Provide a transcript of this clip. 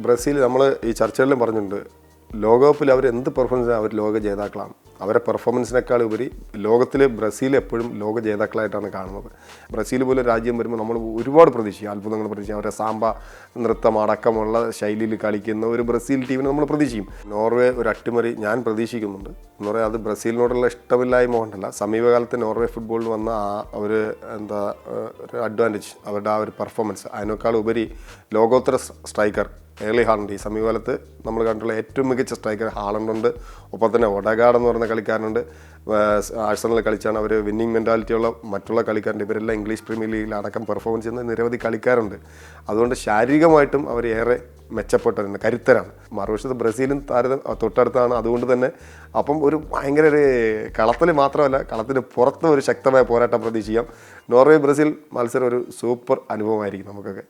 Brazil നമ്മൾ ഈ ചർച്ചകളിലും പറഞ്ഞിട്ടുണ്ട്, ലോകകപ്പിൽ അവർ എന്ത് പെർഫോമൻസ് അവർ ലോക ജേതാക്കളാണ്. അവരെ പെർഫോമൻസിനേക്കാൾ ഉപരി ലോകത്തിൽ ബ്രസീൽ എപ്പോഴും ലോക ജേതാക്കളായിട്ടാണ് കാണുന്നത്. ബ്രസീൽ പോലെ രാജ്യം വരുമ്പോൾ നമ്മൾ ഒരുപാട് പ്രതീക്ഷിക്കും, അത്ഭുതങ്ങൾ പ്രതീക്ഷിക്കും. അവരെ സാമ്പ നൃത്തം അടക്കമുള്ള ശൈലിയിൽ കളിക്കുന്ന ഒരു ബ്രസീൽ ടീമിനെ നമ്മൾ പ്രതീക്ഷിക്കും. നോർവേ ഒരു അട്ടിമറി ഞാൻ പ്രതീക്ഷിക്കുന്നുണ്ട് എന്ന് പറയാം. അത് ബ്രസീലിനോടുള്ള ഇഷ്ടമില്ലായ്മ കൊണ്ടല്ല, സമീപകാലത്ത് നോർവേ ഫുട്ബോളിൽ വന്ന ഒരു ഒരു അഡ്വാൻറ്റേജ്, അവരുടെ ആ ഒരു പെർഫോമൻസ്, അതിനേക്കാൾ ഉപരി ലോകോത്തര സ്ട്രൈക്കർ ഏർലി ഹാലണ്ട്, ഈ സമീപകാലത്ത് നമ്മൾ കണ്ടിട്ടുള്ള ഏറ്റവും മികച്ച സ്ട്രൈക്കർ ഹാലണ്ടുണ്ട്. ഒപ്പം തന്നെ ഒഡഗാർഡ് എന്ന് പറയുന്ന കളിക്കാരുണ്ട്. ആഴ്സണലിൽ കളിച്ചാണ്. അവർ വിന്നിങ് മെൻറ്റാലിറ്റിയുള്ള മറ്റുള്ള കളിക്കാരുണ്ട്. ഇവരെല്ലാം ഇംഗ്ലീഷ് പ്രീമിയർ ലീഗിൽ അടക്കം പെർഫോമൻസ് ചെയ്യുന്ന നിരവധി കളിക്കാരുണ്ട്. അതുകൊണ്ട് ശാരീരികമായിട്ടും അവർ ഏറെ മെച്ചപ്പെട്ടവരുണ്ട്, കരുത്തരാണ്. മറുവശത്ത് ബ്രസീലും തൊട്ടടുത്താണ്. അതുകൊണ്ട് തന്നെ അപ്പം ഒരു ഭയങ്കര ഒരു കളത്തിൽ മാത്രമല്ല, കളത്തിന് പുറത്ത് ഒരു ശക്തമായ പോരാട്ടം പ്രതീക്ഷിക്കാം. നോർവേ ബ്രസീൽ മത്സരം ഒരു സൂപ്പർ അനുഭവമായിരിക്കും നമുക്കൊക്കെ.